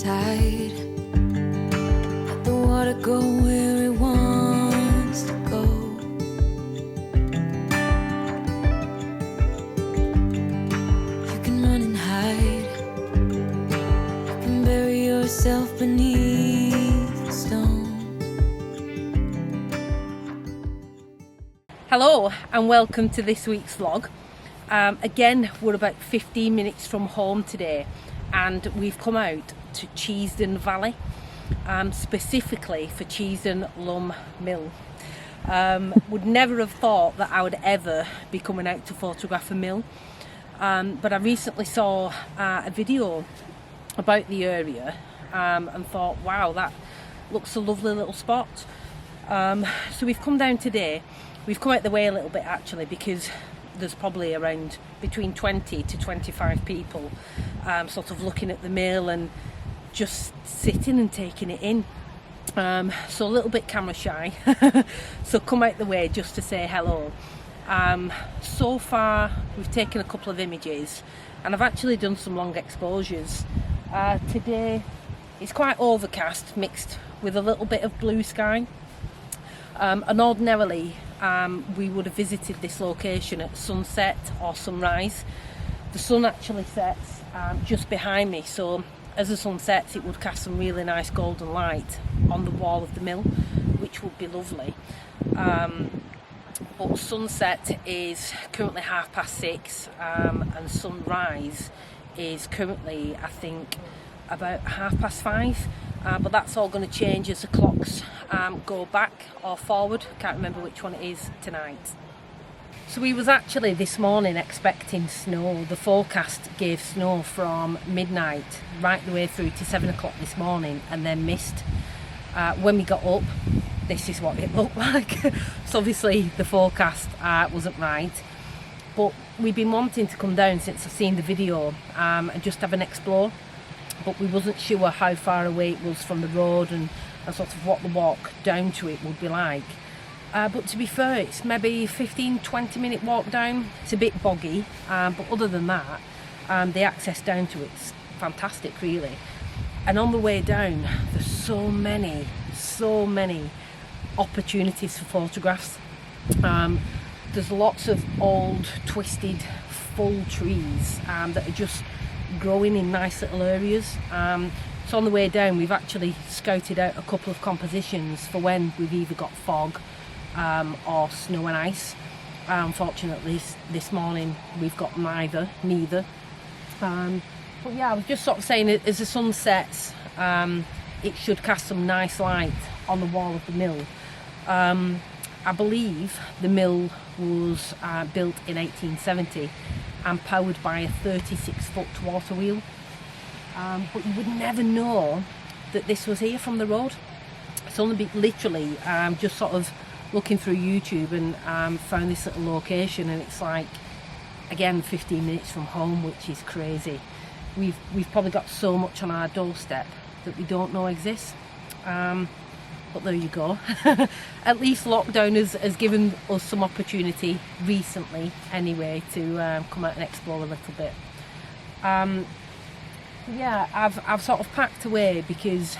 tide. Let the water go where it wants to go. You can run and hide. You can bury yourself beneath the stones. Hello and welcome to this week's vlog. Again, we're about 15 minutes from home today and we've come out to Cheesden Valley, specifically for Cheesden Lumb mill. Would never have thought that I would ever be coming out to photograph a mill, but I recently saw a video about the area and thought, wow, that looks a lovely little spot. So we've come down today. We've come out the way a little bit actually, because there's probably around between 20 to 25 people sort of looking at the mill and just sitting and taking it in. So a little bit camera shy, so come out the way just to say hello. So far we've taken a couple of images and I've actually done some long exposures. Today it's quite overcast mixed with a little bit of blue sky, and ordinarily we would have visited this location at sunset or sunrise. The sun actually sets just behind me, so as the sun sets it would cast some really nice golden light on the wall of the mill, which would be lovely. But sunset is currently 6:30 and sunrise is currently, I think, about 5:30. But that's all going to change as the clocks go back or forward. Can't remember which one it is tonight. So we was actually this morning expecting snow. The forecast gave snow from midnight right the way through to 7 o'clock this morning and then mist. When we got up, this is what it looked like. So obviously the forecast wasn't right, but we've been wanting to come down since I've seen the video and just have an explore. But we wasn't sure how far away it was from the road and sort of what the walk down to it would be like. But to be fair, it's maybe 15-20 minute walk down. It's a bit boggy, but other than that, the access down to it's fantastic really. And on the way down, there's so many opportunities for photographs. There's lots of old, twisted, full trees that are just growing in nice little areas. So on the way down we've actually scouted out a couple of compositions for when we've either got fog or snow and ice. Unfortunately this morning we've got neither. But yeah, I was just sort of saying that as the sun sets it should cast some nice light on the wall of the mill. I believe the mill was built in 1870 and powered by a 36-foot water wheel. But you would never know that this was here from the road. It's only literally just sort of looking through YouTube and found this little location, and it's like, again, 15 minutes from home, which is crazy. We've probably got so much on our doorstep that we don't know exists. But there you go. At least lockdown has given us some opportunity recently anyway to come out and explore a little bit. Yeah, I've sort of packed away because,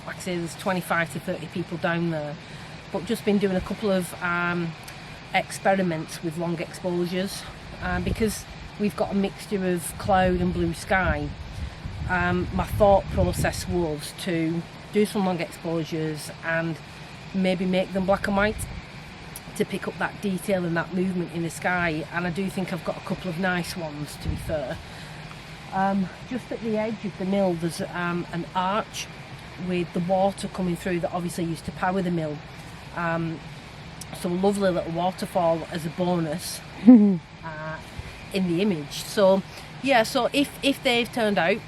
like I say, there's 25 to 30 people down there, but just been doing a couple of experiments with long exposures because we've got a mixture of cloud and blue sky. My thought process was to do some long exposures and maybe make them black and white to pick up that detail and that movement in the sky, and I do think I've got a couple of nice ones, to be fair. Just at the edge of the mill there's an arch with the water coming through that obviously used to power the mill, so a lovely little waterfall as a bonus in the image. So yeah, so if they've turned out,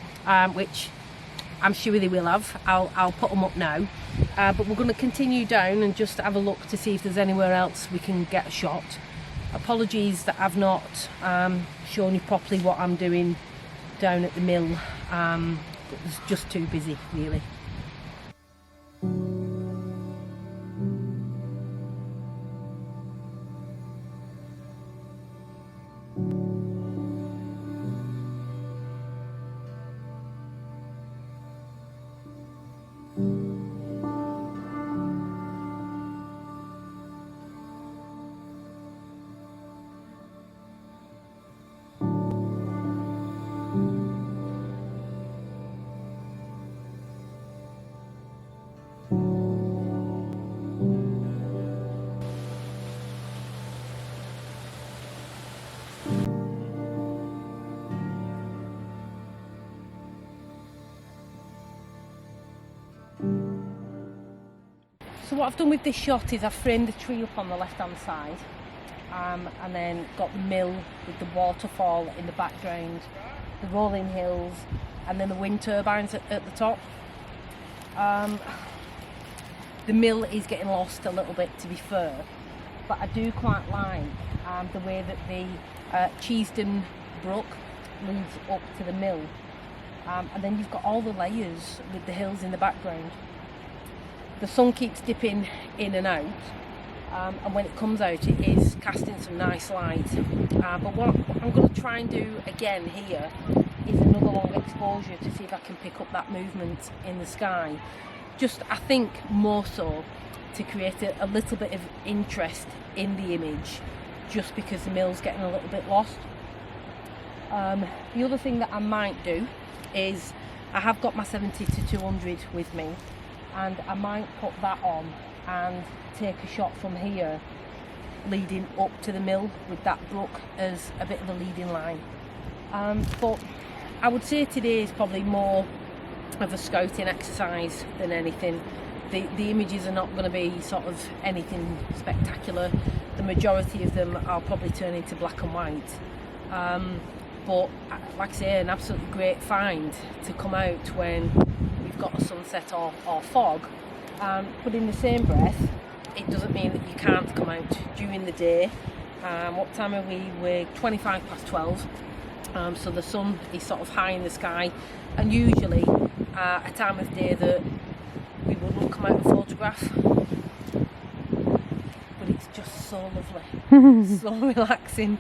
which I'm sure they will have, I'll put them up now, but we're going to continue down and just have a look to see if there's anywhere else we can get a shot. Apologies that I've not shown you properly what I'm doing down at the mill, but it's just too busy really. So what I've done with this shot is I've framed the tree up on the left hand side, and then got the mill with the waterfall in the background, the rolling hills, and then the wind turbines at the top. The mill is getting lost a little bit, to be fair, but I do quite like the way that the Cheesden Brook leads up to the mill, and then you've got all the layers with the hills in the background. The sun keeps dipping in and out, and when it comes out it is casting some nice light, but what I'm going to try and do again here is another long exposure to see if I can pick up that movement in the sky, just I think more so to create a little bit of interest in the image, just because the mill's getting a little bit lost. The other thing that I might do is I have got my 70-200 with me, and I might put that on and take a shot from here leading up to the mill with that brook as a bit of a leading line. But I would say today is probably more of a scouting exercise than anything. The images are not going to be sort of anything spectacular. The majority of them I'll probably turn into black and white. But like I say, an absolutely great find to come out when we've got a sunset or fog. But in the same breath, it doesn't mean that you can't come out during the day. What time are we? We're 25 past 12. So the sun is sort of high in the sky, and usually a time of day that we wouldn't come out and photograph. But it's just so lovely, so relaxing.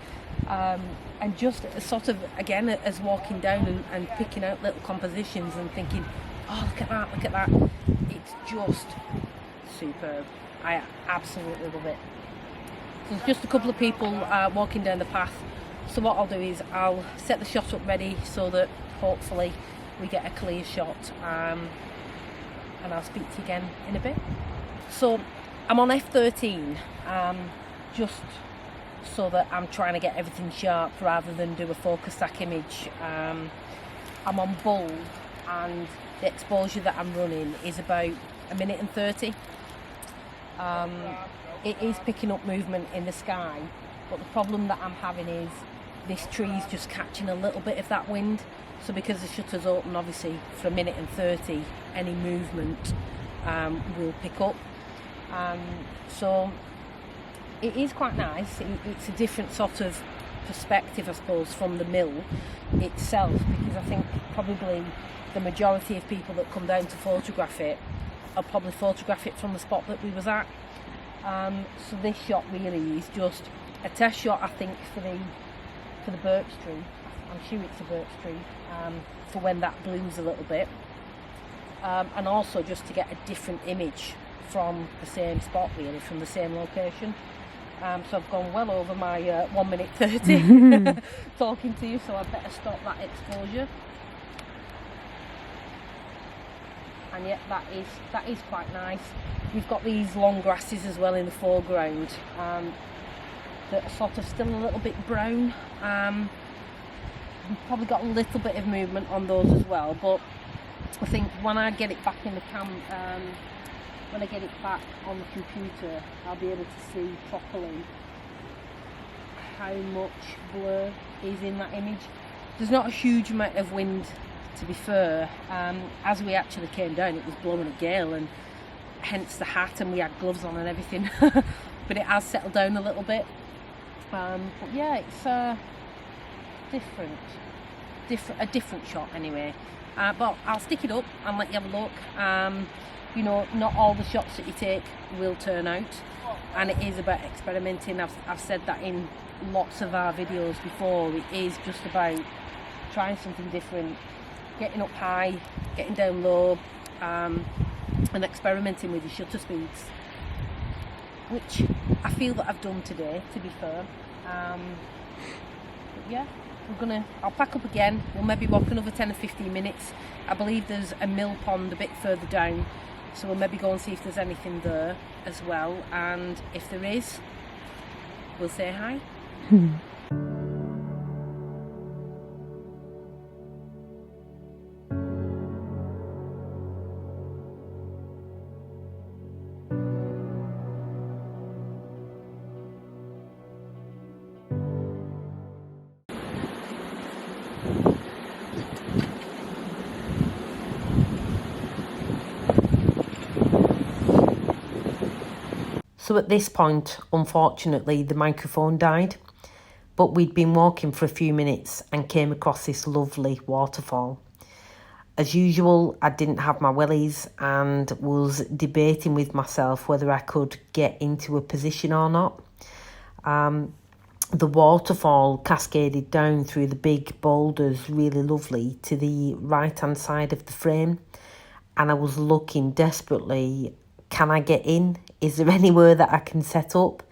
And just sort of, again, as walking down and picking out little compositions and thinking, oh, look at that, it's just superb. I absolutely love it. So there's just a couple of people walking down the path, so what I'll do is I'll set the shot up ready so that hopefully we get a clear shot, and I'll speak to you again in a bit. So I'm on f13, just so that I'm trying to get everything sharp rather than do a focus stack image. I'm on bulb, and the exposure that I'm running is about 1:30. It is picking up movement in the sky, but the problem that I'm having is this tree's just catching a little bit of that wind. So because the shutter's open, obviously for 1:30, any movement will pick up. So it is quite nice. It's a different sort of perspective, I suppose, from the mill itself, because I think probably the majority of people that come down to photograph it will probably photograph it from the spot that we was at. So this shot really is just a test shot, I think, for the birch tree. I'm sure it's a birch tree, for when that blooms a little bit, and also just to get a different image from the same spot, really, from the same location. So I've gone well over my 1:30 talking to you, so I'd better stop that exposure. And yet that is quite nice. We've got these long grasses as well in the foreground, that are sort of still a little bit brown. We've probably got a little bit of movement on those as well, but I think when I get it back in the when I get it back on the computer, I'll be able to see properly how much blur is in that image. There's not a huge amount of wind, to be fair. As we actually came down, it was blowing a gale, and hence the hat, and we had gloves on and everything. But it has settled down a little bit. But yeah, it's a different shot anyway. But I'll stick it up and let you have a look. You know, not all the shots that you take will turn out, and it is about experimenting. I've said that in lots of our videos before. It is just about trying something different, getting up high, getting down low, and experimenting with your shutter speeds, which I feel that I've done today, to be fair. But yeah, I'll pack up again. We'll maybe walk another 10 or 15 minutes. I believe there's a mill pond a bit further down, so we'll maybe go and see if there's anything there as well, and if there is, we'll say hi. So at this point, unfortunately, the microphone died, but we'd been walking for a few minutes and came across this lovely waterfall. As usual, I didn't have my wellies and was debating with myself whether I could get into a position or not. The waterfall cascaded down through the big boulders, really lovely, to the right-hand side of the frame. And I was looking desperately, can I get in? Is there anywhere that I can set up?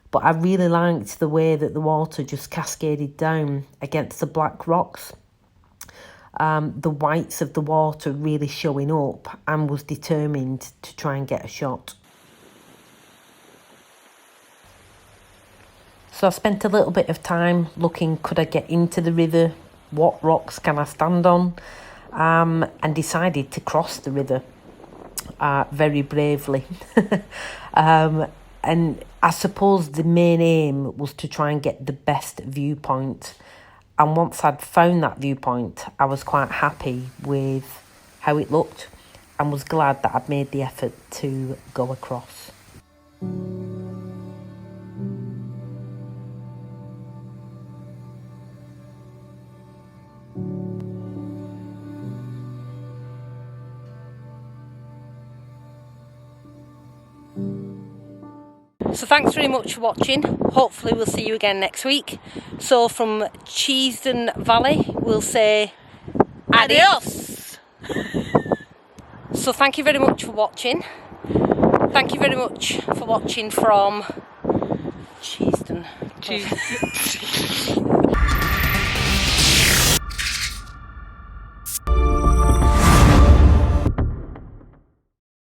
But I really liked the way that the water just cascaded down against the black rocks. The whites of the water really showing up, and was determined to try and get a shot. So I spent a little bit of time looking, could I get into the river? What rocks can I stand on? And decided to cross the river very bravely. And I suppose the main aim was to try and get the best viewpoint. And once I'd found that viewpoint, I was quite happy with how it looked and was glad that I'd made the effort to go across. So thanks very much for watching. Hopefully we'll see you again next week. So from Cheesden Valley, we'll say adios. So thank you very much for watching. Thank you very much for watching from Cheesden.